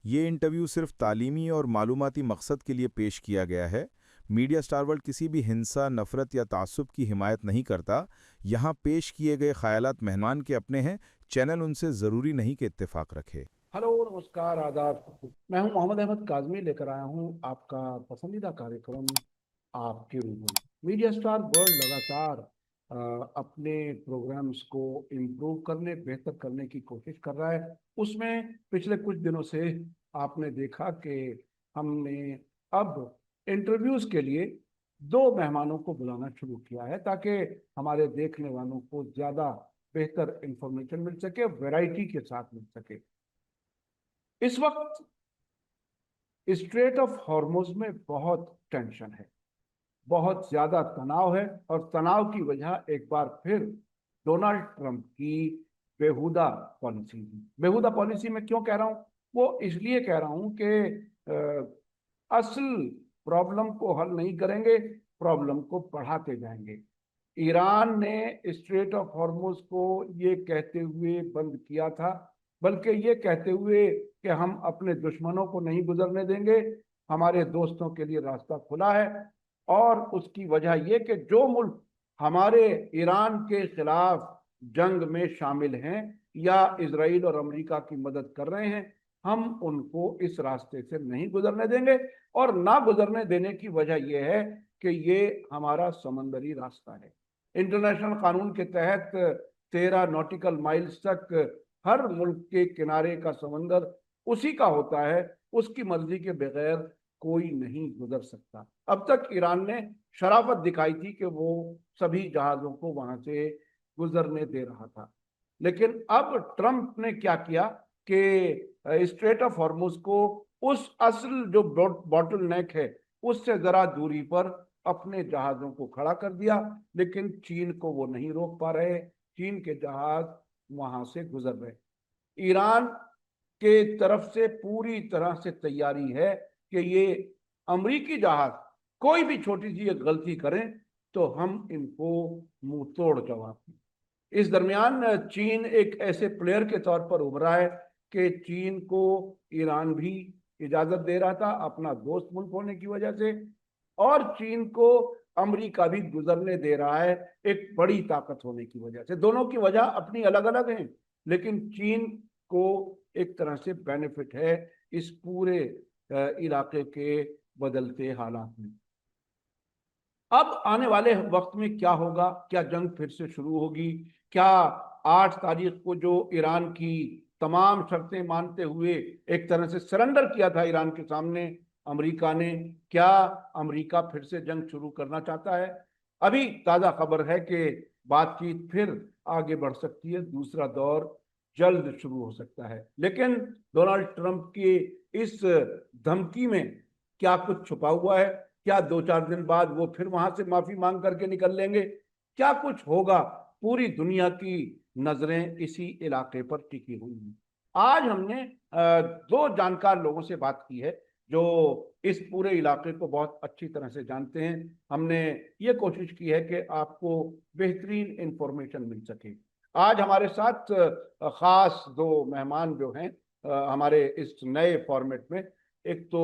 ये इंटरव्यू सिर्फ तालीमी और मालूमाती मकसद के लिए पेश किया गया है। मीडिया स्टार वर्ल्ड किसी भी हिंसा, नफरत या तासुब की हिमायत नहीं करता। यहाँ पेश किए गए ख्यालात मेहमान के अपने हैं। चैनल उनसे ज़रूरी नहीं कि इत्तेफाक रखे। हेलो, नमस्कार, आदाब। मैं हूं मोहम्मद अहमद काजमी, लेकर आया हूं आपका पसंदीदा कार्यक्रम आपके रूबरू। मीडिया स्टार वर्ल्ड लगातार अपने प्रोग्राम्स को इम्प्रूव करने, बेहतर करने की कोशिश कर रहा है। उसमें पिछले कुछ दिनों से आपने देखा कि हमने अब इंटरव्यूज के लिए दो मेहमानों को बुलाना शुरू किया है, ताकि हमारे देखने वालों को ज़्यादा बेहतर इंफॉर्मेशन मिल सके, वैरायटी के साथ मिल सके। इस वक्त स्ट्रेट ऑफ हॉर्मुज में बहुत टेंशन है, बहुत ज्यादा तनाव है, और तनाव की वजह एक बार फिर डोनाल्ड ट्रंप की बेहुदा पॉलिसी है। बेहुदा पॉलिसी मैं क्यों कह रहा हूं? वो इसलिए कह रहा हूं कि असल प्रॉब्लम को हल नहीं करेंगे, प्रॉब्लम को बढ़ाते जाएंगे। ईरान ने स्ट्रेट ऑफ हॉर्मुज को ये कहते हुए बंद किया था, बल्कि ये कहते हुए कि हम अपने दुश्मनों को नहीं गुजरने देंगे, हमारे दोस्तों के लिए रास्ता खुला है। और उसकी वजह यह कि जो मुल्क हमारे ईरान के खिलाफ जंग में शामिल हैं या इसराइल और अमेरिका की मदद कर रहे हैं, हम उनको इस रास्ते से नहीं गुजरने देंगे। और ना गुजरने देने की वजह यह है कि ये हमारा समंदरी रास्ता है। इंटरनेशनल कानून के तहत 13 नॉटिकल माइल्स तक हर मुल्क के किनारे का समंदर उसी का होता है, उसकी मर्जी के बगैर कोई नहीं गुजर सकता। अब तक ईरान ने शराफत दिखाई थी कि वो सभी जहाजों को वहां से गुजरने दे रहा था, लेकिन अब ट्रंप ने क्या किया कि स्ट्रेट ऑफ हॉर्मुज को उस असल जो बॉटल नेक है उससे जरा दूरी पर अपने जहाजों को खड़ा कर दिया, लेकिन चीन को वो नहीं रोक पा रहे। चीन के जहाज वहां से गुजर रहे। ईरान के तरफ से पूरी तरह से तैयारी है कि ये अमरीकी जहाज कोई भी छोटी सी गलती करें तो हम इनको मुंह तोड़ जवाब दें। इस दरमियान चीन एक ऐसे प्लेयर के तौर पर उभरा है कि चीन को ईरान भी इजाजत दे रहा था, अपना दोस्त मुल्क होने की वजह से, और चीन को अमेरिका भी गुजरने दे रहा है एक बड़ी ताकत होने की वजह से। दोनों की वजह अपनी अलग अलग हैं, लेकिन चीन को एक तरह से बेनिफिट है इस पूरे इलाके के बदलते हालात में। अब आने वाले वक्त में क्या होगा? क्या जंग फिर से शुरू होगी? क्या 8 तारीख को जो ईरान की तमाम शर्तें मानते हुए एक तरह से सरेंडर किया था ईरान के सामने अमेरिका ने, क्या अमेरिका फिर से जंग शुरू करना चाहता है? अभी ताजा खबर है कि बातचीत फिर आगे बढ़ सकती है, दूसरा दौर जल्द शुरू हो सकता है। लेकिन डोनाल्ड ट्रंप की इस धमकी में क्या कुछ छुपा हुआ है? क्या 2-4 दिन बाद वो फिर वहां से माफी मांग करके निकल लेंगे? क्या कुछ होगा? पूरी दुनिया की नजरें इसी इलाके पर टिकी हुई हैं। आज हमने दो जानकार लोगों से बात की है जो इस पूरे इलाके को बहुत अच्छी तरह से जानते हैं। हमने ये कोशिश की है कि आपको बेहतरीन इंफॉर्मेशन मिल सके। आज हमारे साथ खास दो मेहमान जो हैं हमारे इस नए फॉर्मेट में, एक तो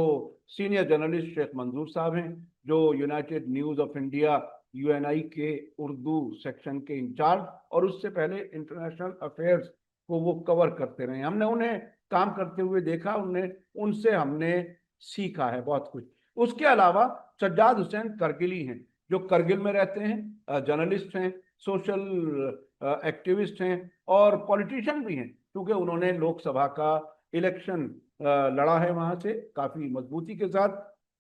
सीनियर जर्नलिस्ट शेख मंजूर साहब हैं, जो United news of India Uni के उर्दू सेक्शन के इंचार्ज, और उससे पहले इंटरनेशनल अफेयर्स को वो कवर करते रहे। हमने उन्हें काम करते हुए देखा, उन्हें उनसे हमने सीखा है बहुत कुछ। उसके अलावा सज्जाद हुसैन करगिली हैं, जो करगिल में रहते हैं, जर्नलिस्ट हैं, सोशल एक्टिविस्ट हैं और पॉलिटिशियन भी हैं, क्योंकि उन्होंने लोकसभा का इलेक्शन लड़ा है वहां से काफी मजबूती के साथ।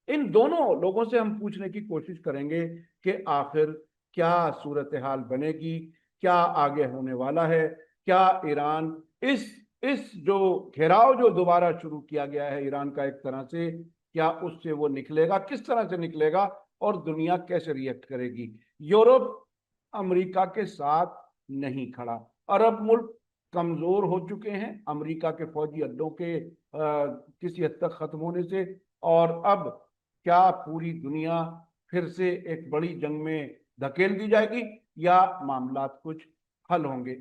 इन दोनों लोगों से हम पूछने की कोशिश करेंगे कि आखिर क्या सूरत हाल बनेगी, क्या आगे होने वाला है, क्या ईरान इस जो घेराव जो दोबारा शुरू किया गया है ईरान का एक तरह से, क्या उससे वो निकलेगा, किस तरह से निकलेगा, और दुनिया कैसे रिएक्ट करेगी? यूरोप अमेरिका के साथ नहीं खड़ा, अरब मुल्क कमजोर हो चुके हैं अमेरिका के फौजी अड्डों के किसी हद तक खत्म होने से। और अब क्या पूरी दुनिया फिर से एक बड़ी जंग में धकेल दी जाएगी या मामला कुछ हल होंगे?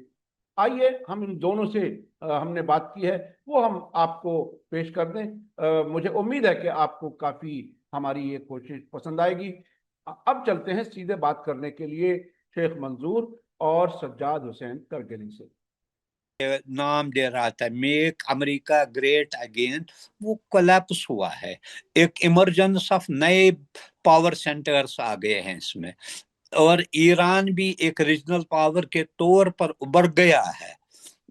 आइए हम इन दोनों से हमने बात की है वो हम आपको पेश कर दें। मुझे उम्मीद है कि आपको काफी हमारी ये कोशिश पसंद आएगी। अब चलते हैं सीधे बात करने के लिए शेख मंजूर और सज्जाद हुसैन करगिली से। नाम दे रहा था मेक अमेरिका ग्रेट अगेन, वो कोलैप्स हुआ है। एक इमरजेंस ऑफ नए पावर सेंटर्स आ गए हैं इसमें, और ईरान भी एक रीजनल पावर के तौर पर उभर गया है,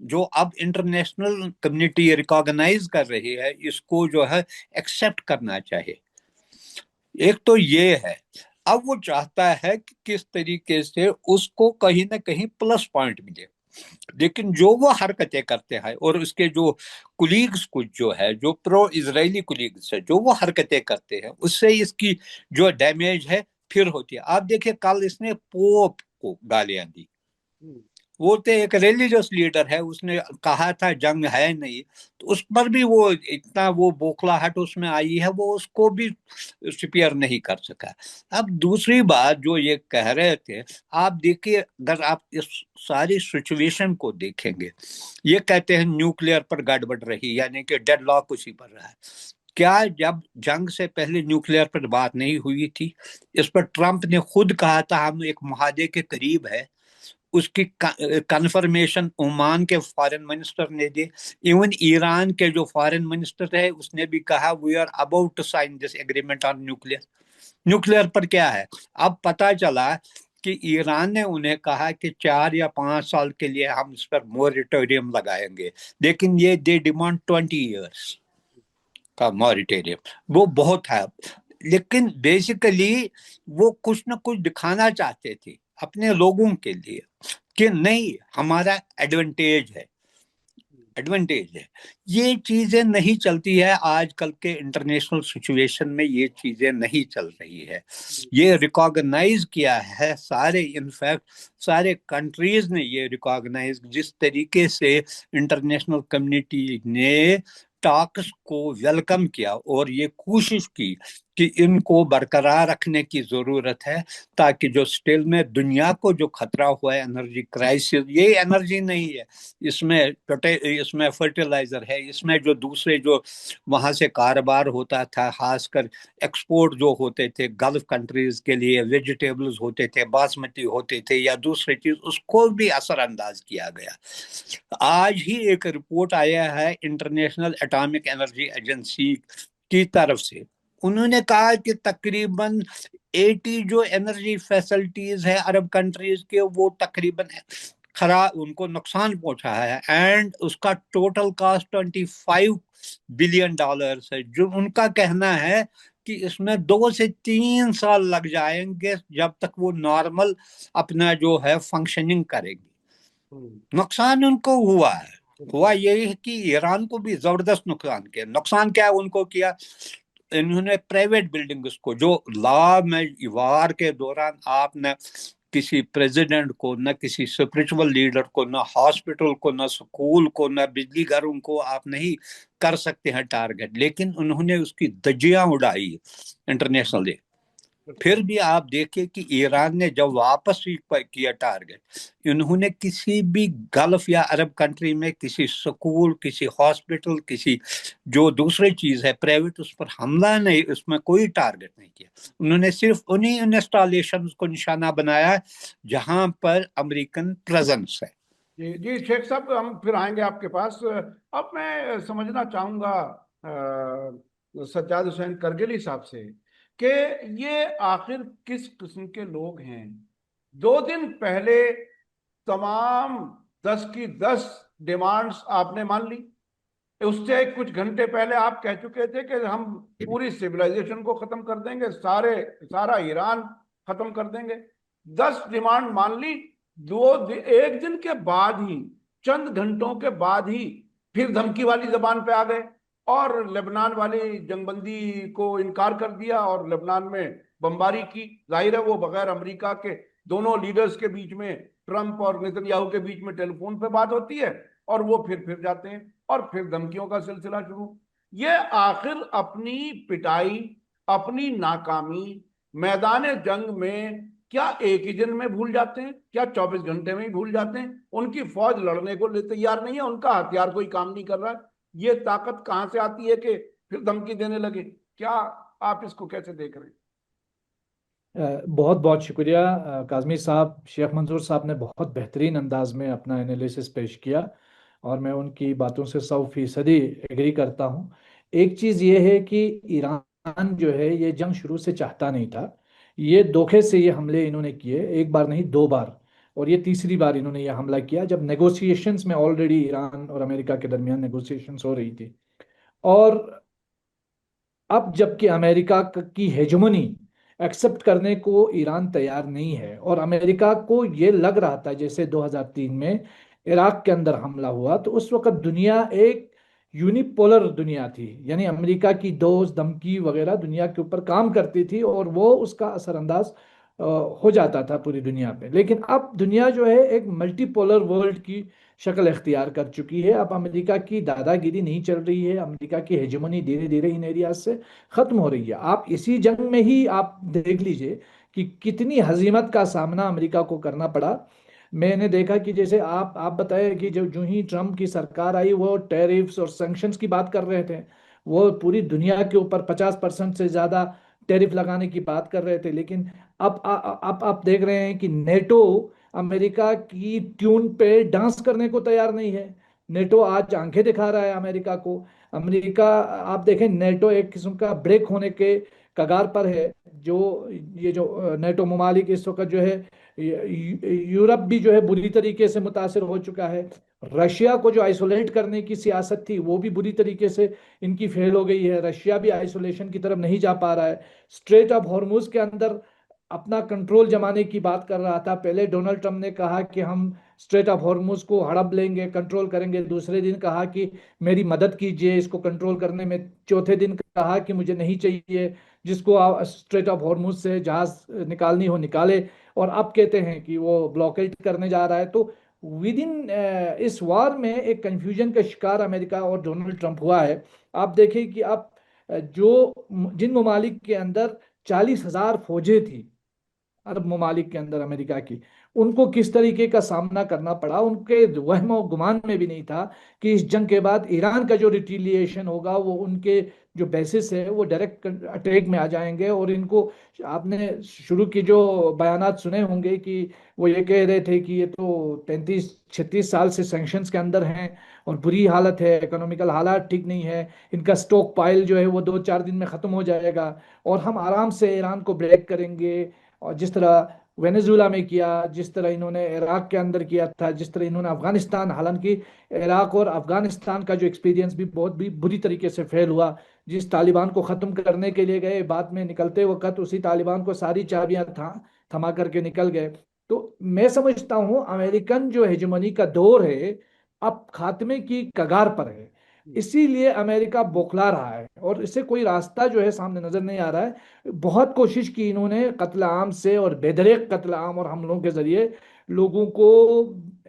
जो अब इंटरनेशनल कम्युनिटी रिकॉग्नाइज कर रही है, इसको जो है एक्सेप्ट करना चाहिए। एक तो ये है। अब वो चाहता है कि किस तरीके से उसको कहीं ना कहीं प्लस पॉइंट मिले, लेकिन जो वो हरकतें करते हैं और उसके जो कुलीग्स कुछ जो है, जो प्रो इजरायली कुलीग्स है, जो वो हरकतें करते हैं, उससे इसकी जो डैमेज है फिर होती है। आप देखिए कल इसने पोप को गालियां दी। वो तो एक रिलीजियस लीडर है, उसने कहा था जंग है नहीं, तो उस पर भी वो इतना वो बोखलाहट उसमें आई है, वो उसको भी स्पीयर नहीं कर सका। अब दूसरी बात जो ये कह रहे थे, आप देखिए अगर आप इस सारी सिचुएशन को देखेंगे, ये कहते हैं न्यूक्लियर पर गड़बड़ रही, यानी कि डेडलॉक उसी पर रहा है। क्या जब जंग से पहले न्यूक्लियर पर बात नहीं हुई थी? इस पर ट्रंप ने खुद कहा था हम एक मुआहदे के करीब है। उसकी कंफर्मेशन ओमान के फॉरेन मिनिस्टर ने दी। इवन ईरान के जो फॉरेन मिनिस्टर है उसने भी कहा we are about to sign this agreement on nuclear. Nuclear पर क्या है, अब पता चला कि ईरान ने उन्हें कहा कि 4 या 5 साल के लिए हम इस पर मोरिटोरियम लगाएंगे, लेकिन ये दे डिमांड 20 years का मोरिटोरियम। वो बहुत है, लेकिन बेसिकली वो कुछ ना कुछ दिखाना चाहते थे अपने लोगों के लिए कि नहीं हमारा एडवांटेज है, एडवांटेज है। ये चीजें नहीं चलती है आजकल के इंटरनेशनल सिचुएशन में, ये चीजें नहीं चल रही है। ये रिकॉग्नाइज किया है सारे, इनफैक्ट सारे कंट्रीज ने ये रिकॉग्नाइज, जिस तरीके से इंटरनेशनल कम्युनिटी ने टॉक्स को वेलकम किया और ये कोशिश की कि इनको बरकरार रखने की जरूरत है, ताकि जो स्टिल में दुनिया को जो खतरा हुआ है एनर्जी क्राइसिस, ये एनर्जी नहीं है, इसमें फर्टिलाइजर है, इसमें जो दूसरे जो वहां से कारोबार होता था, खासकर एक्सपोर्ट जो होते थे गल्फ कंट्रीज के लिए, वेजिटेबल्स होते थे, बासमती होते थे या दूसरी चीज, उसको भी असरअंदाज किया गया। आज ही एक रिपोर्ट आया है इंटरनेशनल एटॉमिक एनर्जी एजेंसी की तरफ से, उन्होंने कहा कि तकरीबन 80 जो एनर्जी फैसिलिटीज है अरब कंट्रीज के, वो तकरीबन खराब, उनको नुकसान पहुंचा है, एंड उसका टोटल कॉस्ट $25 बिलियन है। जो उनका कहना है कि इसमें 2 से 3 साल लग जाएंगे जब तक वो नॉर्मल अपना जो है फंक्शनिंग करेगी। नुकसान उनको हुआ है, हुआ यही है कि ईरान को भी जबरदस्त नुकसान किया। नुकसान क्या उनको किया, इन्होंने प्राइवेट बिल्डिंग्स को, जो लॉ में वार के दौरान आपने किसी प्रेसिडेंट को, न किसी स्पिरिचुअल लीडर को, न हॉस्पिटल को, न स्कूल को, न बिजली घरों को आप नहीं कर सकते हैं टारगेट, लेकिन उन्होंने उसकी धज्जियां उड़ाई इंटरनेशनल। फिर भी आप देखिए कि ईरान ने जब वापस किया टारगेट, इन्होंने किसी भी गल्फ या अरब कंट्री में किसी स्कूल, किसी हॉस्पिटल, किसी जो दूसरी चीज है प्राइवेट, उस पर हमला नहीं, उसमें कोई टारगेट नहीं किया। उन्होंने सिर्फ उन्हीं इंस्टॉलेशन को निशाना बनाया जहां पर अमेरिकन प्रेजेंस है। जी जी शेख साहब, हम फिर आएंगे आपके पास। अब मैं समझना चाहूंगा सज्जाद हुसैन करगिली साहब से कि ये आखिर किस किस्म के लोग हैं। 2 दिन पहले तमाम 10 की 10 डिमांड्स आपने मान ली। उससे कुछ घंटे पहले आप कह चुके थे कि हम पूरी सिविलाइजेशन को खत्म कर देंगे, सारा ईरान खत्म कर देंगे। 10 डिमांड मान ली। 1 दिन के बाद ही, चंद घंटों के बाद ही फिर धमकी वाली जबान पे आ गए और लेबनान वाली जंगबंदी को इनकार कर दिया और लेबनान में बमबारी की। जाहिर है वो बगैर अमेरिका के, दोनों लीडर्स के बीच में, ट्रंप और नेतन्याहू के बीच में टेलीफोन पे बात होती है और वो फिर जाते हैं और फिर धमकियों का सिलसिला शुरू। ये आखिर अपनी पिटाई, अपनी नाकामी मैदान जंग में क्या एक ही दिन में भूल जाते हैं? क्या 24 घंटे में ही भूल जाते हैं? उनकी फौज लड़ने को तैयार नहीं है, उनका हथियार कोई काम नहीं कर रहा है। ये ताकत कहां से आती है कि फिर धमकी देने लगे? क्या आप इसको कैसे देख रहे हैं? बहुत बहुत शुक्रिया काज़मी साहब। शेख मंसूर साहब ने बहुत बेहतरीन अंदाज में अपना एनालिसिस पेश किया और मैं उनकी बातों से 100% एग्री करता हूँ। एक चीज़ ये है कि ईरान जो है ये जंग शुरू से चाहता नहीं था। ये धोखे से ये हमले इन्होंने किए, एक बार नहीं 2 बार, और ये तीसरी बार इन्होंने ये हमला किया जब नेगोशिएशंस में ऑलरेडी ईरान और अमेरिका के दरमियान नेगोशिएशंस हो रही थी। और अब जबकि अमेरिका की हेजमनी एक्सेप्ट करने को ईरान तैयार नहीं है, और अमेरिका को ये लग रहा था जैसे 2003 में इराक के अंदर हमला हुआ तो उस वक्त दुनिया एक यूनिपोलर दुनिया थी, यानी अमेरिका की डोज धमकी वगैरह दुनिया के ऊपर काम करती थी और वो उसका असरअंदाज हो जाता था पूरी दुनिया पे। लेकिन अब दुनिया जो है एक मल्टीपोलर वर्ल्ड की शक्ल इख्तियार कर चुकी है। अब अमेरिका की दादागिरी नहीं चल रही है, अमेरिका की हेजेमनी धीरे धीरे इन एरियाज से खत्म हो रही है। आप इसी जंग में ही आप देख लीजिए कि कितनी हजीमत का सामना अमेरिका को करना पड़ा। मैंने देखा कि जैसे आप बताए कि जो जो ही ट्रम्प की सरकार आई वो टैरिफ्स और सैंक्शंस की बात कर रहे थे, वो पूरी दुनिया के ऊपर 50% से ज़्यादा टैरिफ लगाने की बात कर रहे थे। लेकिन अब आप देख रहे हैं कि नेटो अमेरिका की ट्यून पे डांस करने को तैयार नहीं है। नेटो आज आंखें दिखा रहा है अमेरिका को। अमेरिका, आप देखें, नेटो एक किस्म का ब्रेक होने के कगार पर है। जो ये जो नेटो ममालिक इस वक्त जो है, यूरोप भी जो है बुरी तरीके से मुतासर हो चुका है। रशिया को जो आइसोलेट करने की सियासत थी वो भी बुरी तरीके से इनकी फेल हो गई है। रशिया भी आइसोलेशन की तरफ नहीं जा पा रहा है। स्ट्रेट ऑफ हॉर्मुज के अंदर अपना कंट्रोल जमाने की बात कर रहा था। पहले डोनाल्ड ट्रंप ने कहा कि हम स्ट्रेट ऑफ हॉर्मुज को हड़प लेंगे, कंट्रोल करेंगे। दूसरे दिन कहा कि मेरी मदद कीजिए इसको कंट्रोल करने में। चौथे दिन कहा कि मुझे नहीं चाहिए, जिसको स्ट्रेट ऑफ हॉर्मुज से जहाज निकालनी हो निकाले। और अब कहते हैं कि वो ब्लॉकेट करने जा रहा है। तो विद इन इस वार में एक कंफ्यूजन का शिकार अमेरिका और डोनाल्ड ट्रंप हुआ है। आप देखें कि अब जो जिन ममालिक के अंदर 40,000 फौजें थी अरब ममालिक के अंदर अमेरिका की, उनको किस तरीके का सामना करना पड़ा। उनके वहम और गुमान में भी नहीं था कि इस जंग के बाद ईरान का जो रिटिलिएशन होगा वो उनके जो बेसिस है वो डायरेक्ट अटैक में आ जाएंगे। और इनको, आपने शुरू की जो बयानात सुने होंगे कि वो ये कह रहे थे कि ये तो 35-36 साल से सैंक्शंस के अंदर हैं और बुरी हालत है, इकोनॉमिकल हालात ठीक नहीं है, इनका स्टॉक पाइल जो है वो 2-4 दिन में ख़त्म हो जाएगा और हम आराम से ईरान को ब्रेक करेंगे। और जिस तरह वेनेजुला में किया, जिस तरह इन्होंने इराक के अंदर किया था, जिस तरह इन्होंने अफगानिस्तान, हालांकि इराक और अफगानिस्तान का जो एक्सपीरियंस भी बहुत भी बुरी तरीके से फेल हुआ। जिस तालिबान को ख़त्म करने के लिए गए, बाद में निकलते वक्त उसी तालिबान को सारी चाबियां थमा करके निकल गए। तो मैं समझता हूँ अमेरिकन जो हेजेमनी का दौर है अब खात्मे की कगार पर है। इसीलिए अमेरिका बौखला रहा है और इससे कोई रास्ता जो है सामने नजर नहीं आ रहा है। बहुत कोशिश की इन्होंने कत्ल आम से और बेदरेक कत्ल आम और हमलों के जरिए लोगों को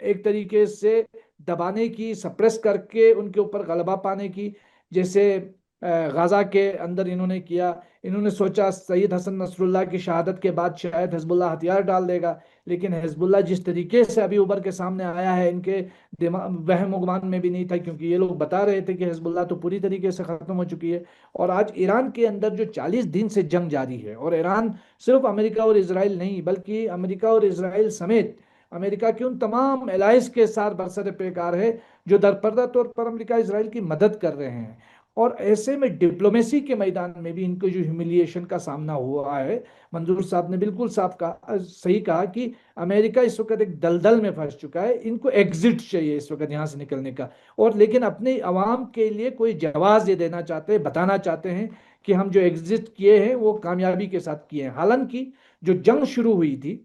एक तरीके से दबाने की, सप्रेस करके उनके ऊपर गलबा पाने की। जैसे गाजा के अंदर इन्होंने किया। इन्होंने सोचा सैयद हसन नसरुल्लाह की शहादत के बाद शायद हिजबुल्लाह हथियार डाल देगा, लेकिन हिजबुल्लाह जिस तरीके से अभी उभर के सामने आया है इनके दिमाग वहम गुमान में भी नहीं था, क्योंकि ये लोग बता रहे थे कि हिजबुल्लाह तो पूरी तरीके से खत्म हो चुकी है। और आज ईरान के अंदर जो 40 दिन से जंग जारी है, और ईरान सिर्फ अमेरिका और इसराइल नहीं बल्कि अमेरिका और इसराइल समेत अमेरिका के उन तमाम एलाइज के साथ बरसर पैकार है जो दरपर्दा तौर पर अमेरिका इसराइल की मदद कर रहे हैं। और ऐसे में डिप्लोमेसी के मैदान में भी इनको जो ह्यूमिलिएशन का सामना हुआ है, मंजूर साहब ने बिल्कुल साफ कहा, सही कहा कि अमेरिका इस वक्त एक दलदल में फंस चुका है। इनको एग्जिट चाहिए इस वक्त यहाँ से निकलने का। और लेकिन अपने अवाम के लिए कोई जवाब ये देना चाहते हैं, बताना चाहते हैं कि हम जो एग्जिट किए हैं वो कामयाबी के साथ किए हैं। हालांकि जो जंग शुरू हुई थी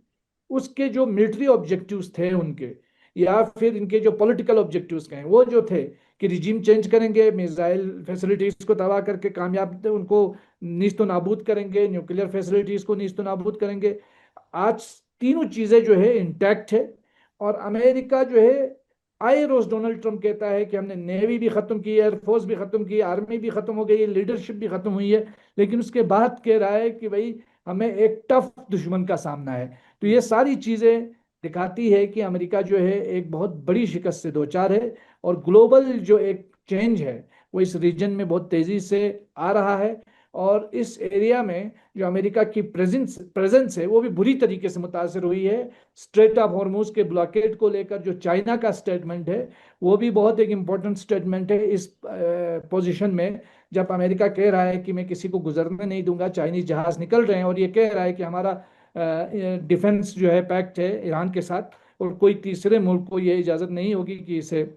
उसके जो मिलिट्री ऑब्जेक्टिव्स थे उनके, या फिर इनके जो पॉलिटिकल ऑब्जेक्टिव्स हैं वो जो थे कि रिजीम चेंज करेंगे, मिसाइल फैसिलिटीज को तबाह करके कामयाब उनको नीस्तो नाबूद करेंगे, न्यूक्लियर फैसिलिटीज को नीस्तो नाबूद करेंगे। आज तीनों चीजें जो है इंटैक्ट है। और अमेरिका जो है, आए रोज डोनाल्ड ट्रंप कहता है कि हमने नेवी भी खत्म की, एयरफोर्स भी खत्म की, आर्मी भी खत्म हो गई है, लीडरशिप भी खत्म हुई है, लेकिन उसके बाद कह रहा है कि भाई हमें एक टफ दुश्मन का सामना है। तो ये सारी चीज़ें दिखाती है कि अमेरिका जो है एक बहुत बड़ी शिकस्त से दो चार है, और ग्लोबल जो एक चेंज है वो इस रीजन में बहुत तेज़ी से आ रहा है। और इस एरिया में जो अमेरिका की प्रेजेंस है वो भी बुरी तरीके से मुतासर हुई है। स्ट्रेट ऑफ हॉर्मुज के ब्लॉकेड को लेकर जो चाइना का स्टेटमेंट है वो भी बहुत एक इम्पोर्टेंट स्टेटमेंट है इस पोजीशन में, जब अमेरिका कह रहा है कि मैं किसी को गुजरने नहीं दूंगा, चाइनीज जहाज निकल रहे हैं, और ये कह रहा है कि हमारा डिफेंस जो है पैक्ट है ईरान के साथ, और कोई तीसरे मुल्क को ये इजाज़त नहीं होगी कि इसे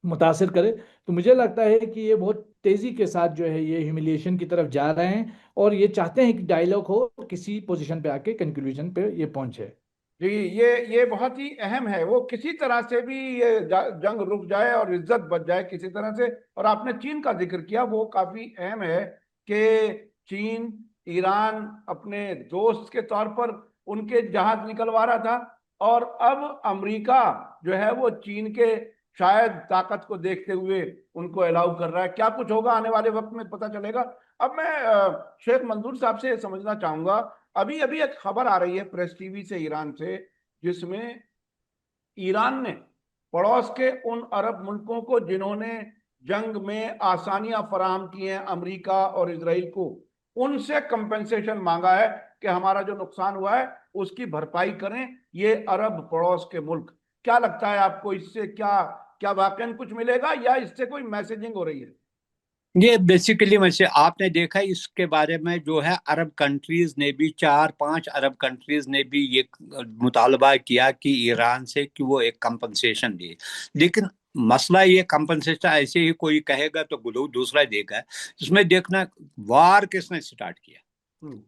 मुतासिर करे। तो मुझे लगता है कि ये बहुत तेज़ी के साथ जो है ये ह्यूमिलिएशन की तरफ जा रहे हैं, और ये चाहते हैं कि डायलॉग हो, किसी पोजीशन पे आके कंक्लूजन पे ये पहुंचे। जी, ये बहुत ही अहम है। वो किसी तरह से भी ये जंग रुक जाए और इज्जत बच जाए किसी तरह से। और आपने चीन का जिक्र किया, वो काफी अहम है कि चीन ईरान अपने दोस्त के तौर पर उनके जहाज निकलवा रहा था, और अब अमेरिका जो है वो चीन के शायद ताकत को देखते हुए उनको अलाउ कर रहा है। क्या कुछ होगा आने वाले वक्त में पता चलेगा। अब मैं शेख मंजूर साहब से समझना चाहूंगा, अभी अभी एक खबर आ रही है प्रेस टीवी से ईरान से, जिसमें ईरान ने पड़ोस के उन अरब मुल्कों को जिन्होंने जंग में आसानियां फराहम की हैं अमेरिका और इजराइल को, उनसे कंपेंसेशन मांगा है कि हमारा जो नुकसान हुआ है उसकी भरपाई करें ये अरब पड़ोस के मुल्क। क्या लगता है आपको, इससे क्या क्या वाकई कुछ मिलेगा या इससे कोई मैसेजिंग हो रही है? ये बेसिकली वैसे आपने देखा इसके बारे में जो है अरब कंट्रीज ने भी 4-5 अरब कंट्रीज ने भी ये मुतालबा किया कि ईरान से कि वो एक कंपनसेशन दे। लेकिन मसला ये कंपनसेशन ऐसे ही कोई कहेगा तो गुलू दूसरा देगा। इसमें देखना वार किसने स्टार्ट किया,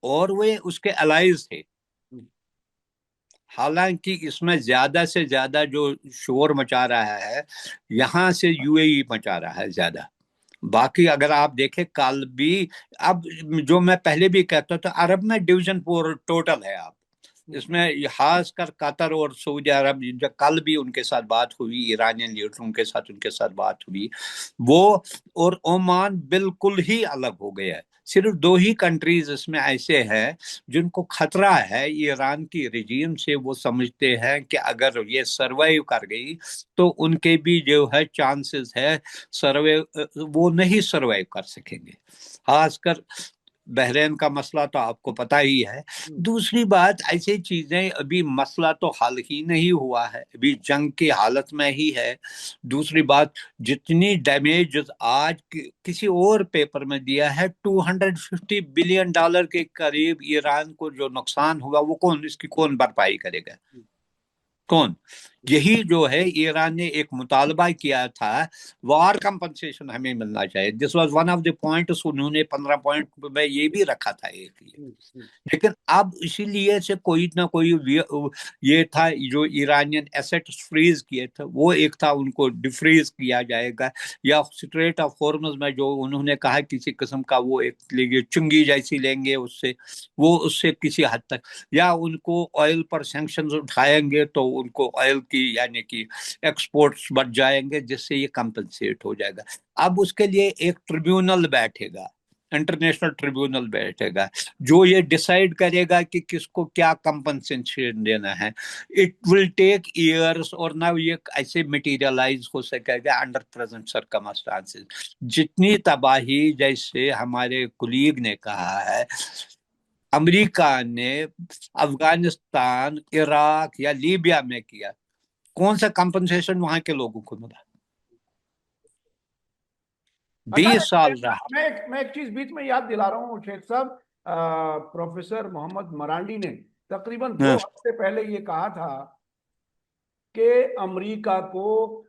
और वे उसके अलाइज थे। हालांकि इसमें ज्यादा से ज्यादा जो शोर मचा रहा है यहाँ से यूएई मचा रहा है ज्यादा। बाकी अगर आप देखें कल भी, अब जो मैं पहले भी कहता था अरब में डिवीजन टोटल है। आप इसमें खासकर कतर और सऊदी अरब, जब कल भी उनके साथ बात हुई, ईरानियन लीडरों के साथ उनके साथ बात हुई, वो और ओमान बिल्कुल ही अलग हो गया है। सिर्फ 2 ही कंट्रीज इसमें ऐसे हैं जिनको खतरा है ईरान की रिजीम से। वो समझते हैं कि अगर ये सरवाइव कर गई तो उनके भी जो है चांसेस है सरवाइव, वो नहीं सरवाइव कर सकेंगे। खासकर बहरीन का मसला तो आपको पता ही है। दूसरी बात, ऐसी चीजें, अभी मसला तो हल ही नहीं हुआ है, अभी जंग की हालत में ही है। दूसरी बात, जितनी डैमेज आज किसी और पेपर में दिया है $250 बिलियन के करीब ईरान को जो नुकसान हुआ, वो इसकी कौन भरपाई करेगा, कौन? यही जो है ईरान ने एक मुतालबा किया था, वार कंपनसेशन हमें मिलना चाहिए। This was one of the points, उन्होंने 15 पॉइंट में ये भी रखा था एक ये। लेकिन अब इसीलिए से कोई ना कोई ये था, जो ईरानियन एसेट्स फ्रीज किए थे वो एक था, उनको डिफ्रीज किया जाएगा, या स्ट्रेट ऑफ हॉर्मुज में जो उन्होंने कहा किसी किस्म का वो एक चुंगी जैसी लेंगे उससे, वो उससे किसी हद तक, या उनको ऑयल पर सैंक्शंस उठाएंगे तो उनको ऑयल की यानी कि एक्सपोर्ट्स बढ़ जाएंगे, जिससे ये कंपनसेट हो जाएगा। अब उसके लिए एक ट्रिब्यूनल बैठेगा, इंटरनेशनल ट्रिब्यूनल बैठेगा, जो ये डिसाइड करेगा कि किसको क्या कंपनसेशन देना है। इट विल टेक ईयर्स, और ना ये ऐसे मटेरियलाइज हो सकेगा अंडर प्रेजेंट सर्कमस्टांसेस। जितनी तबाही, जैसे हमारे कुलीग ने कहा है, अमेरिका ने अफगानिस्तान, इराक या लीबिया में किया, कौन सा कंपनसेशन वहां के लोगों को मिला? 20 साल रहा। मैं एक चीज बीच में याद दिला रहा हूँ शेख साहब। प्रोफेसर मोहम्मद मरांडी ने तकरीबन 2 हफ्ते पहले ये कहा था कि अमेरिका को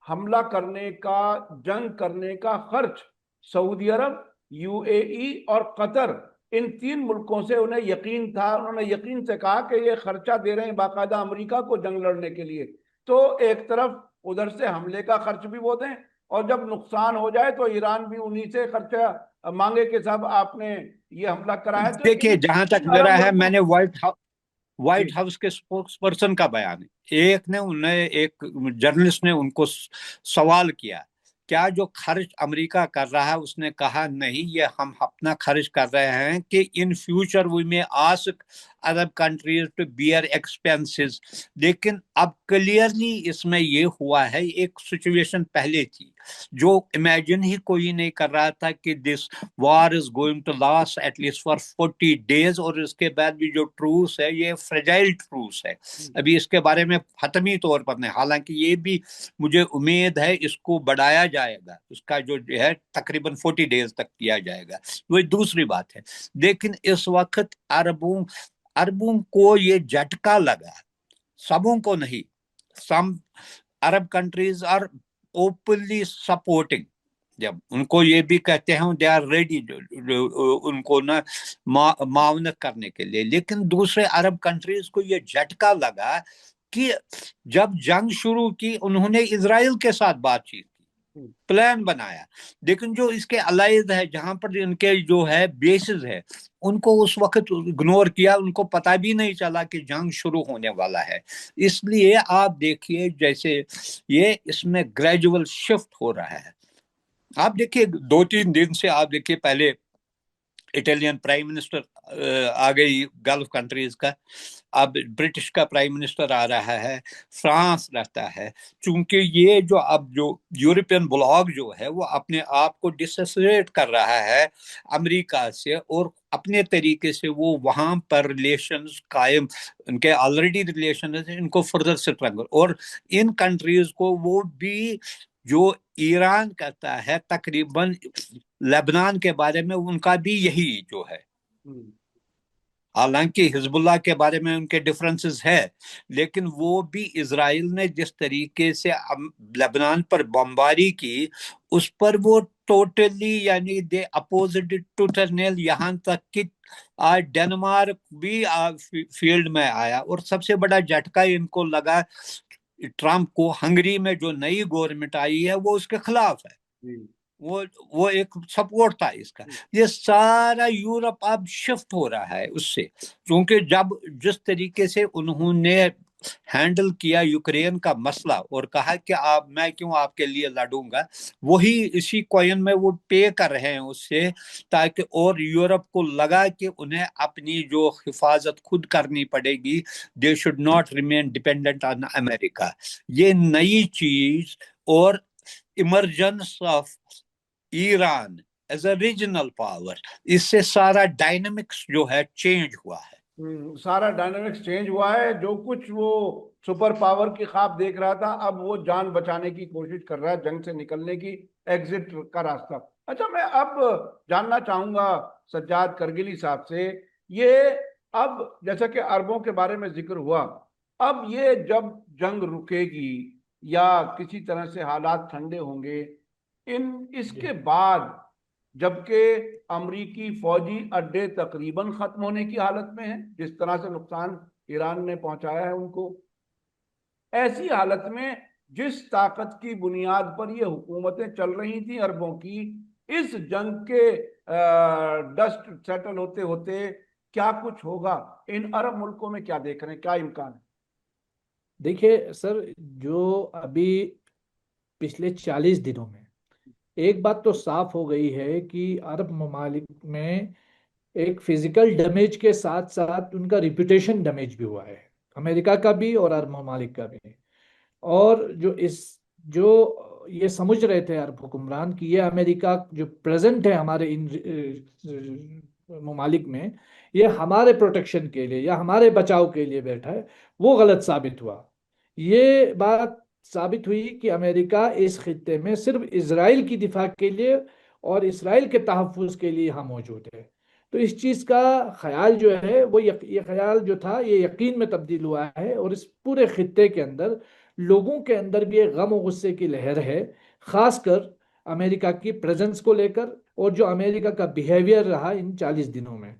हमला करने का, जंग करने का खर्च सऊदी अरब, यूएई और कतर, इन 3 मुल्कों से उन्हें यकीन था। उन्होंने यकीन से कहा कि ये खर्चा दे रहे हैं बाकायदा अमेरिका को जंग लड़ने के लिए, तो एक तरफ उधर से हमले का खर्च भी वो दें, और जब नुकसान हो जाए तो ईरान भी उन्हीं से खर्चा मांगे कि साहब आपने ये हमला कराया। तो देखिए, जहां तक मेरा है, मैंने व्हाइट हाउस के स्पोक्स पर्सन का बयान है, एक जर्नलिस्ट ने उनको सवाल किया क्या जो खर्च अमेरिका कर रहा है, उसने कहा नहीं, ये हम अपना खर्च कर रहे हैं कि in future we may ask Arab countries to bear expenses. लेकिन अब क्लियरली इसमें ये हुआ है, एक सिचुएशन पहले थी जो इमेजिन ही कोई नहीं कर रहा था कि this war is going to last at least for 40 days, और इसके बाद भी जो ट्रूस है ये फ्रेजाइल ट्रूस है, अभी इसके बारे में हतमी तौर पर नहीं। हालांकि ये भी मुझे उम्मीद है इसको बढ़ाया जाएगा, उसका जो है तकरीबन 40 डेज तक किया जाएगा, वो दूसरी बात है। लेकिन इस वक्त अरबों अरबों को ये झटका लगा, सबों को नहीं। Some Arab countries are openly supporting, जब उनको ये भी कहते हैं दे आर रेडी उनको ना मावनत करने के लिए। लेकिन दूसरे अरब कंट्रीज को ये झटका लगा कि जब जंग शुरू की उन्होंने इजराइल के साथ बातचीत की, प्लान बनाया, लेकिन जो इसके अलाइज है, जहां पर इनके जो है बेसिस है, उनको उस वक्त इग्नोर किया, उनको पता भी नहीं चला कि जंग शुरू होने वाला है। इसलिए आप देखिए जैसे ये इसमें ग्रेजुअल शिफ्ट हो रहा है। आप देखिए 2-3 दिन से आप देखिए, पहले इटालियन प्राइम मिनिस्टर आ गई गल्फ कंट्रीज का, अब ब्रिटिश का प्राइम मिनिस्टर आ रहा है, फ्रांस रहता है। चूंकि ये जो अब जो यूरोपियन ब्लॉक जो है वो अपने आप को डिसोसिएट कर रहा है अमेरिका से, और अपने तरीके से वो वहां पर रिलेशंस कायम, उनके ऑलरेडी रिलेशन है, इनको फर्दर स्ट्रेंथन, और इन कंट्रीज को वो भी जो ईरान कहता है, तकरीबन लेबनान के बारे में उनका भी यही जो है। हालांकि हिजबुल्लाह के बारे में उनके डिफरेंसेस है, लेकिन वो भी इजराइल ने जिस तरीके से लेबनान पर बमबारी की, उस पर वो टोटली यानी दे अपोजिट टू टर्नेल, यहाँ तक कि आज डेनमार्क भी फील्ड में आया। और सबसे बड़ा झटका इनको लगा ट्रम्प को, हंगरी में जो नई गवर्नमेंट आई है वो उसके खिलाफ है, वो एक सपोर्ट था इसका। ये सारा यूरोप अब शिफ्ट हो रहा है उससे, क्योंकि जब जिस तरीके से उन्होंने हैंडल किया यूक्रेन का मसला और कहा कि आप, मैं क्यों आपके लिए लड़ूंगा, वही इसी कॉइन में वो पे कर रहे हैं उससे, ताकि और यूरोप को लगा कि उन्हें अपनी जो हिफाजत खुद करनी पड़ेगी, they should not remain dependent on America. ये नई चीज और emergence of Iran as a regional power, इससे सारा डायनामिक्स जो है चेंज हुआ है। सारा डायनामिक्स चेंज हुआ है। जो कुछ वो सुपर पावर की ख्वाब देख रहा था, अब वो जान बचाने की कोशिश कर रहा है, जंग से निकलने की, एग्जिट का रास्ता। अच्छा, मैं अब जानना चाहूंगा सज्जाद करगिली साहब से, ये अब जैसा कि अरबों के बारे में जिक्र हुआ, अब ये जब जंग रुकेगी या किसी तरह से हालात ठंडे होंगे, इसके बाद, जबकि अमरीकी फौजी अड्डे तकरीबन खत्म होने की हालत में हैं, जिस तरह से नुकसान ईरान ने पहुंचाया है उनको, ऐसी हालत में जिस ताकत की बुनियाद पर ये हुकूमतें चल रही थी अरबों की, इस जंग के डस्ट सेटल होते होते क्या कुछ होगा? इन अरब मुल्कों में क्या देख रहे हैं, क्या इम्कान है? देखिए सर, जो अभी पिछले 40 दिनों में एक बात तो साफ हो गई है कि अरब ममालिक में एक फिजिकल डैमेज के साथ साथ उनका रिप्यूटेशन डैमेज भी हुआ है, अमेरिका का भी और अरब ममालिक का भी। और जो ये समझ रहे थे अरब हुक्मरान कि ये अमेरिका जो प्रेजेंट है हमारे इन ममालिक में, ये हमारे प्रोटेक्शन के लिए या हमारे बचाव के लिए बैठा है, वो गलत साबित हुआ। ये बात साबित हुई कि अमेरिका इस खित्ते में सिर्फ इसराइल की दिफा के लिए और इसराइल के तहफ़्फ़ुज़ के लिए यहाँ मौजूद है। तो इस चीज़ का ख्याल जो है वो ये ख्याल जो था ये यकीन में तब्दील हुआ है, और इस पूरे खित्ते के अंदर लोगों के अंदर भी एक गम और गुस्से की लहर है, ख़ासकर अमेरिका की प्रेजेंस को लेकर और जो अमेरिका का बिहेवियर रहा इन 40 दिनों में।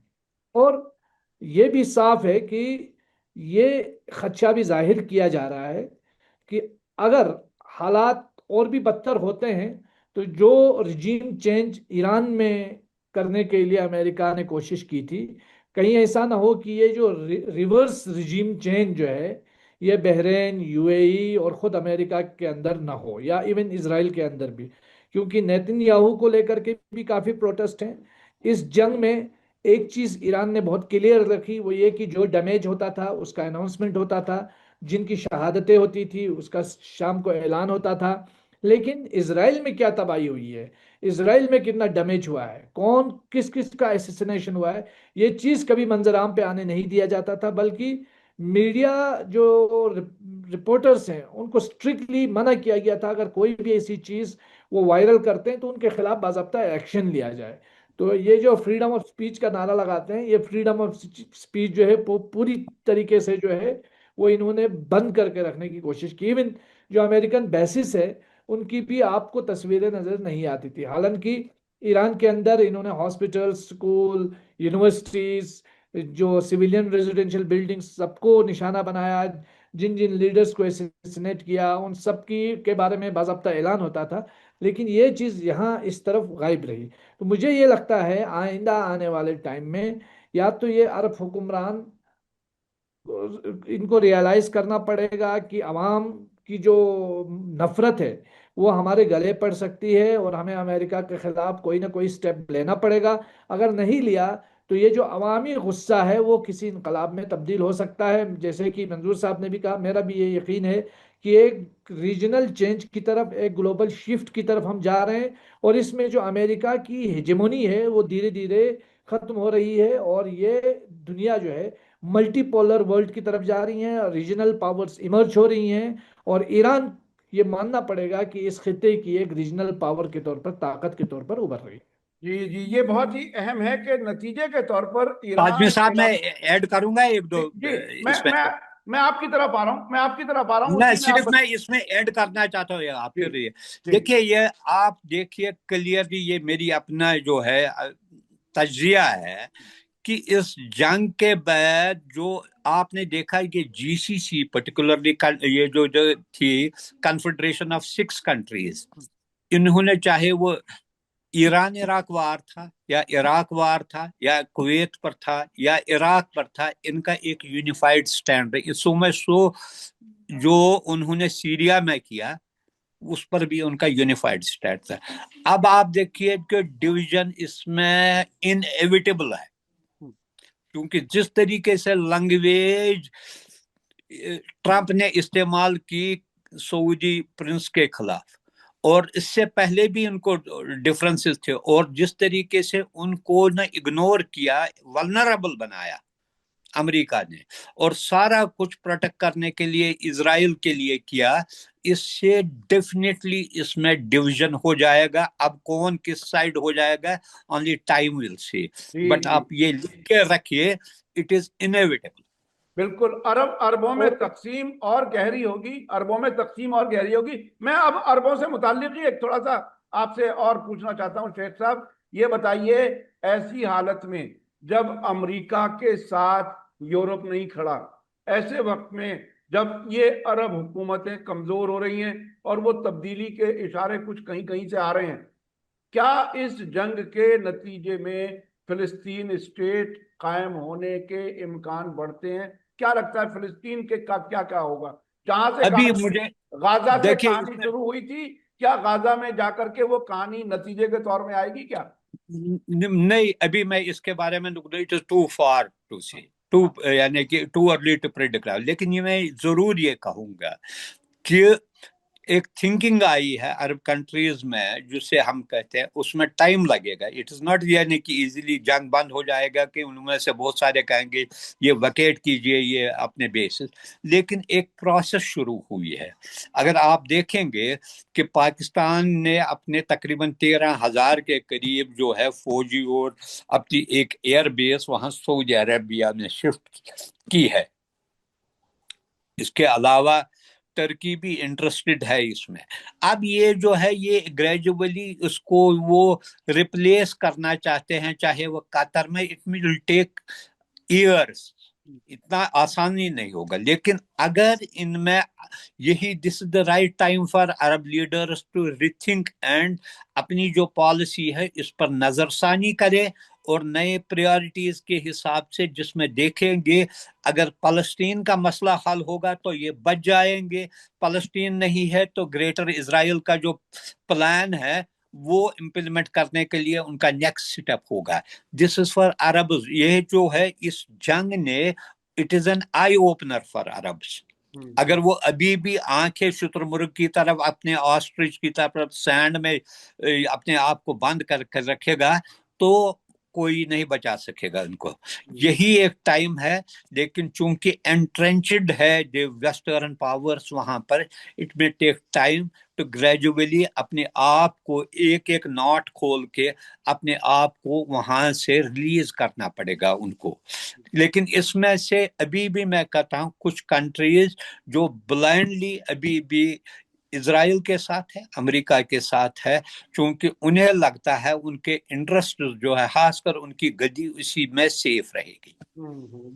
और ये भी साफ है कि ये खदशा भी जाहिर किया जा रहा है कि अगर हालात और भी बदतर होते हैं तो जो रिजीम चेंज ईरान में करने के लिए अमेरिका ने कोशिश की थी, कहीं ऐसा ना हो कि ये जो रिवर्स रिजीम चेंज जो है ये बहरीन, यूएई और ख़ुद अमेरिका के अंदर ना हो, या इवन इसराइल के अंदर भी। क्योंकि नेतन्याहू को लेकर के भी काफी प्रोटेस्ट हैं। इस जंग में एक चीज ईरान ने बहुत क्लियर रखी, वो ये कि जो डैमेज होता था उसका अनाउंसमेंट होता था, जिनकी शहादतें होती थी उसका शाम को ऐलान होता था। लेकिन इसराइल में क्या तबाही हुई है, इसराइल में कितना डैमेज हुआ है, कौन किस किस का एसेसिनेशन हुआ है, ये चीज कभी मंजराम पे आने नहीं दिया जाता था। बल्कि मीडिया जो रिपोर्टर्स हैं उनको स्ट्रिक्टली मना किया गया था, अगर कोई भी ऐसी चीज वो वायरल करते हैं तो उनके खिलाफ बाकायदा एक्शन लिया जाए। तो ये जो फ्रीडम ऑफ स्पीच का नारा लगाते हैं, ये फ्रीडम ऑफ स्पीच जो है पूरी तरीके से जो है वो इन्होंने बंद करके रखने की कोशिश की। इवन जो अमेरिकन बेसिस है उनकी भी आपको तस्वीरें नजर नहीं आती थी। हालांकि ईरान के अंदर इन्होंने हॉस्पिटल, स्कूल, यूनिवर्सिटीज, जो सिविलियन रेजिडेंशियल बिल्डिंग्स, सबको निशाना बनाया, जिन जिन लीडर्स को असैसिनेट किया उन सब की के बारे में बाकायदा ऐलान होता था। लेकिन ये चीज़ यहाँ इस तरफ गायब रही। तो मुझे ये लगता है आइंदा आने वाले टाइम में या तो ये अरब हुक्मरान इनको रियलाइज करना पड़ेगा कि अवाम की जो नफरत है वो हमारे गले पड़ सकती है और हमें अमेरिका के खिलाफ कोई ना कोई स्टेप लेना पड़ेगा। अगर नहीं लिया तो ये जो अवामी गुस्सा है वो किसी इनकलाब में तब्दील हो सकता है। जैसे कि मंजूर साहब ने भी कहा, मेरा भी ये यकीन है कि एक रीजनल चेंज की तरफ, एक ग्लोबल शिफ्ट की तरफ हम जा रहे हैं और इसमें जो अमेरिका की हेजेमोनी है वो धीरे धीरे खत्म हो रही है और ये दुनिया जो है मल्टीपोलर वर्ल्ड की तरफ जा रही हैं, रीजनल पावर्स इमर्ज हो रही हैं और ईरान ये मानना पड़ेगा कि इस खिते की एक रीजनल पावर के तौर पर, ताकत के तौर पर उभर रही है। जी जी, ये बहुत ही अहम है कि नतीजे के तौर पर आजमी ईरान साहब, मैं इलाका। ऐड करूंगा एक जी दो जी, इसमें। मैं आपकी तरफ आ रहा हूँ, मैं आपकी तरफ आ रहा हूँ, मैं उसी में आप सिर्फ मैं इसमें ऐड करना चाहता हूँ, आप जी फिर ये जी देखिए, ये आप देखिए क्लियरली, ये मेरी अपना जो है तजिया है कि इस जंग के बाद जो आपने देखा कि जीसीसी पर्टिकुलरली, ये जो थी कन्फेडरेशन ऑफ 6 कंट्रीज, इन्होंने, चाहे वो ईरान इराक वार था या इराक वार था या कुवैत पर था या इराक पर था, इनका एक यूनिफाइड स्टैंड है। इसो में सो जो उन्होंने सीरिया में किया उस पर भी उनका यूनिफाइड स्टैंड था। अब आप देखिए कि डिवीजन इसमें इनएविटेबल है, क्योंकि जिस तरीके से लैंग्वेज ट्रंप ने इस्तेमाल की सऊदी प्रिंस के खिलाफ, और इससे पहले भी उनको डिफरेंसेस थे, और जिस तरीके से उनको न इग्नोर किया, वल्नरेबल बनाया अमेरिका ने, और सारा कुछ प्रोटेक्ट करने के लिए इजराइल के लिए किया, इससे डेफिनेटली इसमें डिवीजन हो जाएगा। अब कौन किस साइड हो जाएगा, ओनली टाइम विल सी। जी बट जी, आप ये लिख के रखिए, इट इज इनएविटेबल। बिल्कुल। अरब अरबों में तकसीम और गहरी होगी, अरबों में तकसीम और गहरी होगी। मैं अब अरबों से मुताल्लिक ही एक थोड़ा सा आपसे और पूछना चाहता हूँ शेख साहब, ये बताइए, ऐसी हालत में जब अमेरिका के साथ यूरोप नहीं खड़ा, ऐसे वक्त में जब ये अरब हुकूमतें कमजोर हो रही हैं और वो तब्दीली के इशारे कुछ कहीं कहीं से आ रहे हैं, क्या इस जंग के नतीजे में फिलिस्तीन स्टेट कायम होने के इम्कान बढ़ते हैं? क्या लगता है फिलिस्तीन के का क्या क्या होगा? जहां से अभी कहानी, मुझे गाजा से देखिए कहानी शुरू हुई थी, क्या गाजा में जाकर के वो कहानी नतीजे के तौर में आएगी क्या? नहीं, अभी मैं इसके बारे में, it is too far to see, too यानी कि टू अर्ली टू प्रेडिक्ट। लेकिन ये मैं जरूर ये कहूंगा कि एक थिंकिंग आई है अरब कंट्रीज में, जिसे हम कहते हैं, उसमें टाइम लगेगा। इट इज नॉट यानी कि इजीली जंग बंद हो जाएगा कि उनमें से बहुत सारे कहेंगे ये वकेट कीजिए ये अपने बेसिस, लेकिन एक प्रोसेस शुरू हुई है। अगर आप देखेंगे कि पाकिस्तान ने अपने तकरीबन 13,000 के करीब जो है फौजी और अपनी एक एयर बेस वहां सऊदी अरबिया में शिफ्ट की है। इसके अलावा टर्की भी इंटरेस्टेड है इसमें। अब ये जो है ये ग्रेजुअली उसको वो रिप्लेस करना चाहते हैं, चाहे वो कतर में, इट विल टेक ईयर्स, इतना आसानी नहीं होगा। लेकिन अगर इनमें यही, this is the right time for Arab leaders to rethink and अपनी जो पॉलिसी है इस पर नजरसानी करे और नए प्रायोरिटीज के हिसाब से, जिसमें देखेंगे अगर फलस्तीन का मसला हल होगा तो ये बच जाएंगे, फलस्तीन नहीं है तो ग्रेटर इजराइल का जो प्लान है वो इम्प्लीमेंट करने के लिए उनका नेक्स्ट स्टेप होगा। This is for Arabs. ये जो है इस जंग ने, it is an eye opener for Arabs. अगर वो अभी भी आंखें शुतुरमुर्ग की तरफ, अपने ऑस्ट्रिच की तरफ सैंड में अपने आप को बंद कर रखेगा तो कोई नहीं बचा सकेगा उनको। यही एक टाइम है। लेकिन चूंकि एंट्रेंचड है द वेस्टर्न पावर्स वहां पर, it may take time to gradually अपने आप को एक एक नॉट खोल के अपने आप को वहां से रिलीज करना पड़ेगा उनको। लेकिन इसमें से अभी भी मैं कहता हूं कुछ कंट्रीज जो ब्लाइंडली अभी भी इजराइल के साथ है, अमेरिका के साथ है, क्योंकि उन्हें लगता है उनके इंटरेस्ट जो है, खासकर उनकी गद्दी उसी में सेफ रहेगी।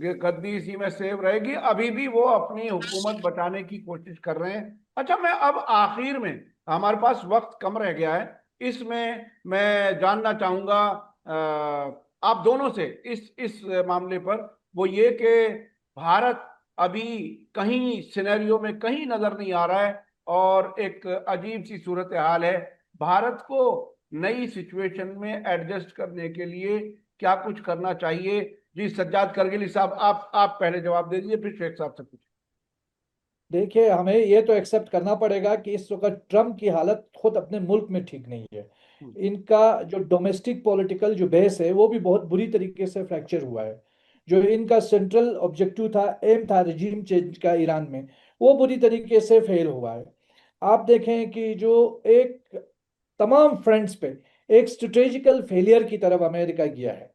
ये गद्दी इसी में सेव रहेगी। अभी भी वो अपनी हुकूमत बचाने की कोशिश कर रहे हैं। अच्छा, मैं अब आखिर में, हमारे पास वक्त कम रह गया है, इसमें मैं जानना चाहूंगा आप दोनों से इस मामले पर, वो ये कि भारत अभी कहीं सिनेरियो में कहीं नजर नहीं आ रहा है और एक अजीब सी सूरत हाल है। भारत को नई सिचुएशन में एडजस्ट करने के लिए क्या कुछ करना चाहिए? जी सज्जाद करगिली साहब, आप पहले जवाब दे दीजिए, फिर शेख साहब से पूछिए। देखिए, हमें ये तो एक्सेप्ट करना पड़ेगा कि इस वक्त ट्रम्प की हालत खुद अपने मुल्क में ठीक नहीं है। इनका जो डोमेस्टिक पॉलिटिकल जो बेस है वो भी बहुत बुरी तरीके से फ्रैक्चर हुआ है। जो इनका सेंट्रल ऑब्जेक्टिव था, एम था रिजीम चेंज का ईरान में, वो बुरी तरीके से फेल हुआ है। आप देखें कि जो एक तमाम फ्रंट्स पे एक स्ट्रेटेजिकल फेलियर की तरफ अमेरिका गया है।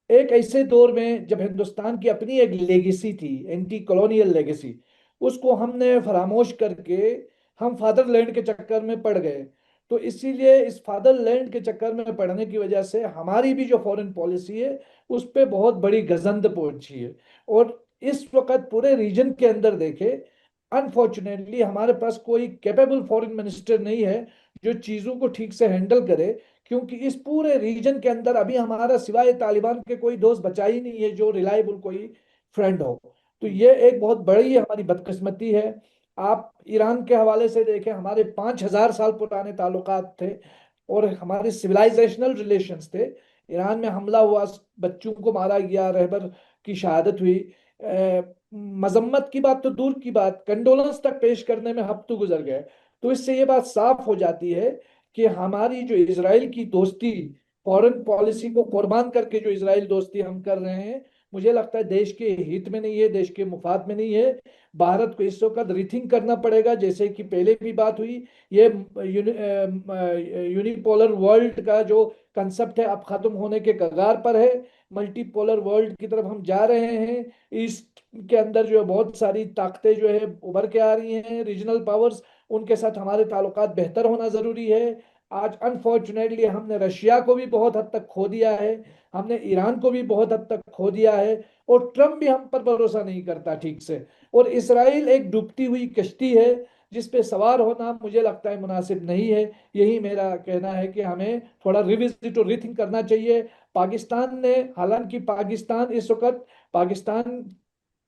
एक ऐसे दौर में जब हिंदुस्तान की अपनी एक लेगेसी थी, एंटी कॉलोनियल लेगेसी, उसको हमने फरामोश करके हम फादरलैंड के चक्कर में पड़ गए। तो इसीलिए इस फादरलैंड के चक्कर में पड़ने की वजह से हमारी भी जो फॉरेन पॉलिसी है उस पर बहुत बड़ी गजंद पहुंची है। और इस वक्त पूरे रीजन के अंदर देखे, अनफॉर्चुनेटली हमारे पास कोई कैपेबल फॉरेन मिनिस्टर नहीं है जो चीज़ों को ठीक से हैंडल करे। क्योंकि इस पूरे रीजन के अंदर अभी हमारा सिवाय तालिबान के कोई दोस्त बचा ही नहीं है जो रिलायबल कोई फ्रेंड हो। तो ये एक बहुत बड़ी हमारी बदकिस्मती है। आप ईरान के हवाले से देखें, हमारे 5,000 साल पुराने ताल्लुकात थे और हमारे सिविलाइजेशनल रिलेशंस थे। ईरान में हमला हुआ, बच्चों को मारा गया, रहबर की शहादत हुई। मजम्मत की बात तो दूर की बात, कंडोलेंस तक पेश करने में हफ्तों गुजर गए। तो इससे ये बात साफ हो जाती है कि हमारी जो इजराइल की दोस्ती, फॉरेन पॉलिसी को कुर्बान करके जो इजराइल दोस्ती हम कर रहे हैं, मुझे लगता है देश के हित में नहीं है, देश के मुफाद में नहीं है। भारत को इस वक्त रिथिंक करना पड़ेगा, जैसे कि पहले भी बात हुई। ये यूनिपोलर वर्ल्ड का जो कंसेप्ट है अब खत्म होने के कगार पर है। मल्टीपोलर वर्ल्ड की तरफ हम जा रहे हैं। ईस्ट के अंदर जो है बहुत सारी ताकतें जो है उभर के आ रही हैं, रीजनल पावर्स, उनके साथ हमारे ताल्लुकात बेहतर होना जरूरी है। आज अनफॉर्चुनेटली हमने रशिया को भी बहुत हद तक खो दिया है, हमने ईरान को भी बहुत हद तक खो दिया है, और ट्रम्प भी हम पर भरोसा नहीं करता ठीक से। और इसराइल एक डूबती हुई कश्ती है जिस पे सवार होना मुझे लगता है मुनासिब नहीं है। यही मेरा कहना है कि हमें थोड़ा रिविजिट और रीथिंक करना चाहिए। पाकिस्तान ने, हालांकि पाकिस्तान इस वक्त, पाकिस्तान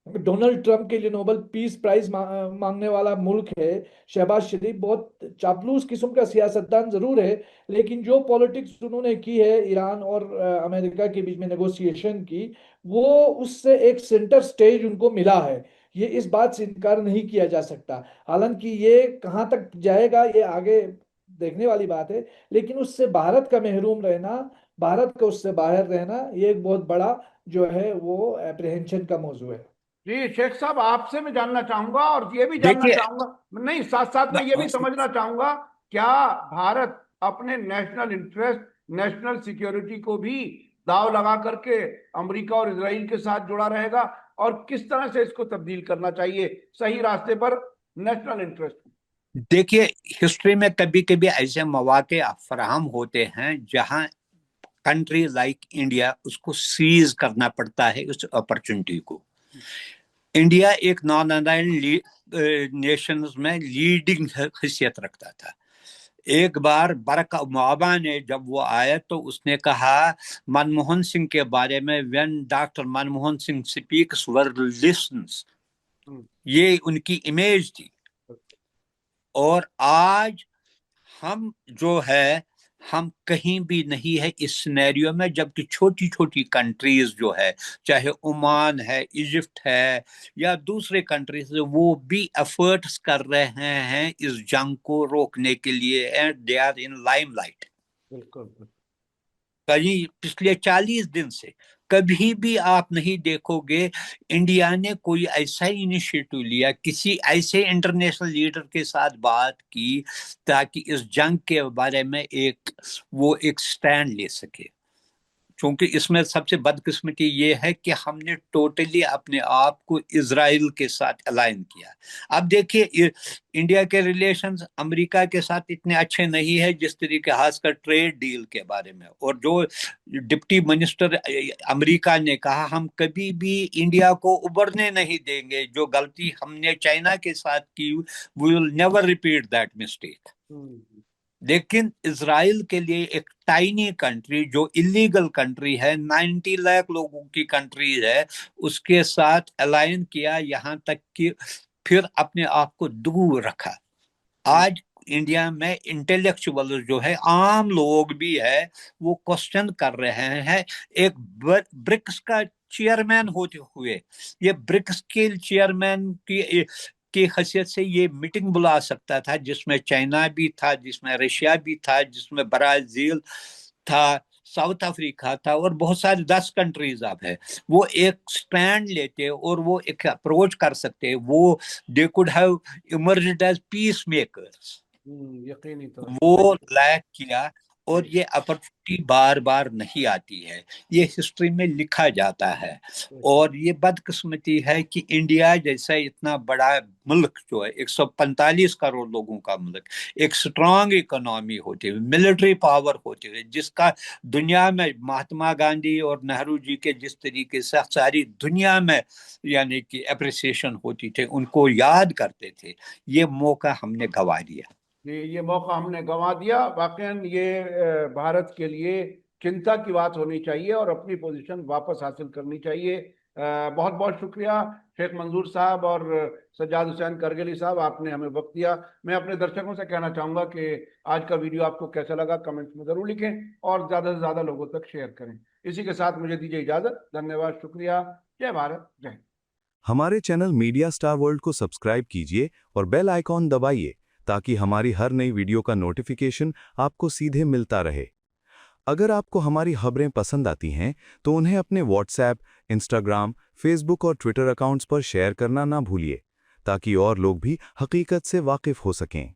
डोनाल्ड ट्रंप के लिए नोबेल पीस प्राइज मांगने वाला मुल्क है। शहबाज शरीफ बहुत चापलूस किस्म का सियासतदान जरूर है, लेकिन जो पॉलिटिक्स उन्होंने की है ईरान और अमेरिका के बीच में नेगोशिएशन की, वो उससे एक सेंटर स्टेज उनको मिला है। ये इस बात से इनकार नहीं किया जा सकता। हालांकि ये कहाँ तक जाएगा ये आगे देखने वाली बात है, लेकिन उससे भारत का महरूम रहना, भारत का उससे बाहर रहना, ये एक बहुत बड़ा जो है वो अप्रहेंशन का मौजू है। जी शेख साहब, आपसे मैं जानना चाहूंगा और ये भी जानना देखिए, चाहूंगा, नहीं साथ साथ में ये भी समझना चाहूंगा, क्या भारत अपने नेशनल इंटरेस्ट, नेशनल सिक्योरिटी को भी दाव लगा करके अमेरिका और इसराइल के साथ जुड़ा रहेगा, और किस तरह से इसको तब्दील करना चाहिए सही रास्ते पर नेशनल इंटरेस्ट? देखिए, हिस्ट्री में कभी कभी ऐसे मौके फराहम होते हैं जहां कंट्री लाइक इंडिया उसको सीज करना पड़ता है उस अपॉर्चुनिटी को। इंडिया एक नॉन अलाइंड नेशंस में लीडिंग हैसियत रखता था। एक बार बराक ओबामा ने जब वो आया तो उसने कहा मनमोहन सिंह के बारे में, when doctor Manmohan Singh speaks world lessons, ये उनकी इमेज थी। और आज हम जो है हम कहीं भी नहीं है इस सिनेरियो में, जबकि छोटी छोटी कंट्रीज जो है, चाहे ओमान है, इजिप्ट है या दूसरे कंट्रीज, वो भी एफर्ट्स कर रहे हैं इस जंग को रोकने के लिए, and they are in limelight. बिल्कुल। कहीं पिछले 40 दिन से कभी भी आप नहीं देखोगे इंडिया ने कोई ऐसा इनिशिएटिव लिया, किसी ऐसे इंटरनेशनल लीडर के साथ बात की ताकि इस जंग के बारे में वो एक स्टैंड ले सके। क्योंकि इसमें सबसे बदकिस्मती ये है कि हमने टोटली अपने आप को इजराइल के साथ अलाइन किया। अब देखिए इंडिया के रिलेशंस अमेरिका के साथ इतने अच्छे नहीं है जिस तरीके, खासकर ट्रेड डील के बारे में। और जो डिप्टी मिनिस्टर अमेरिका ने कहा, हम कभी भी इंडिया को उबरने नहीं देंगे, जो गलती हमने चाइना के साथ की, we will never repeat that mistake. लेकिन इजराइल के लिए एक टाइनी कंट्री जो इलीगल कंट्री है, 90 लाख लोगों की कंट्री है, उसके साथ अलाइन किया, यहां तक कि फिर अपने आप को दूर रखा। आज इंडिया में इंटेलेक्चुअल जो है, आम लोग भी है, वो क्वेश्चन कर रहे हैं। एक ब्रिक्स का चेयरमैन होते हुए, ये ब्रिक्स के चेयरमैन की हैसियत से ये मीटिंग बुला सकता था, जिसमें चाइना भी था, जिसमें रशिया भी था, जिसमें ब्राजील था, साउथ अफ्रीका था, और बहुत सारे 10 कंट्रीज अब है। वो एक स्टैंड लेते और वो एक अप्रोच कर सकते, वो they could have emerged as peacemakers. यकीनी तौर वो लैक किया, और ये अपॉर्चुनिटी बार बार नहीं आती है, ये हिस्ट्री में लिखा जाता है। और ये बदकिस्मती है कि इंडिया जैसा इतना बड़ा मुल्क जो है, 145 करोड़ लोगों का मुल्क, एक स्ट्रांग इकोनॉमी होती हुई, मिलिट्री पावर होती हुई, जिसका दुनिया में महात्मा गांधी और नेहरू जी के जिस तरीके से सारी दुनिया में यानी कि अप्रिसिएशन होती थी, उनको याद करते थे, ये मौका हमने गंवा दिया। ये मौका हमने गंवा दिया। वाकई ये भारत के लिए चिंता की बात होनी चाहिए और अपनी पोजीशन वापस हासिल करनी चाहिए। बहुत बहुत शुक्रिया शेख मंजूर साहब और सज्जाद हुसैन करगिली साहब, आपने हमें वक्त दिया। मैं अपने दर्शकों से कहना चाहूँगा कि आज का वीडियो आपको कैसा लगा कमेंट्स में ज़रूर लिखें और ज़्यादा से ज़्यादा लोगों तक शेयर करें। इसी के साथ मुझे दीजिए इजाज़त। धन्यवाद, शुक्रिया। जय भारत, जय। हमारे चैनल मीडिया स्टार वर्ल्ड को सब्सक्राइब कीजिए और बेल आइकॉन दबाइए ताकि हमारी हर नई वीडियो का नोटिफिकेशन आपको सीधे मिलता रहे। अगर आपको हमारी खबरें पसंद आती हैं तो उन्हें अपने व्हाट्सएप, इंस्टाग्राम, फेसबुक और ट्विटर अकाउंट्स पर शेयर करना ना भूलिए ताकि और लोग भी हकीकत से वाकिफ हो सकें।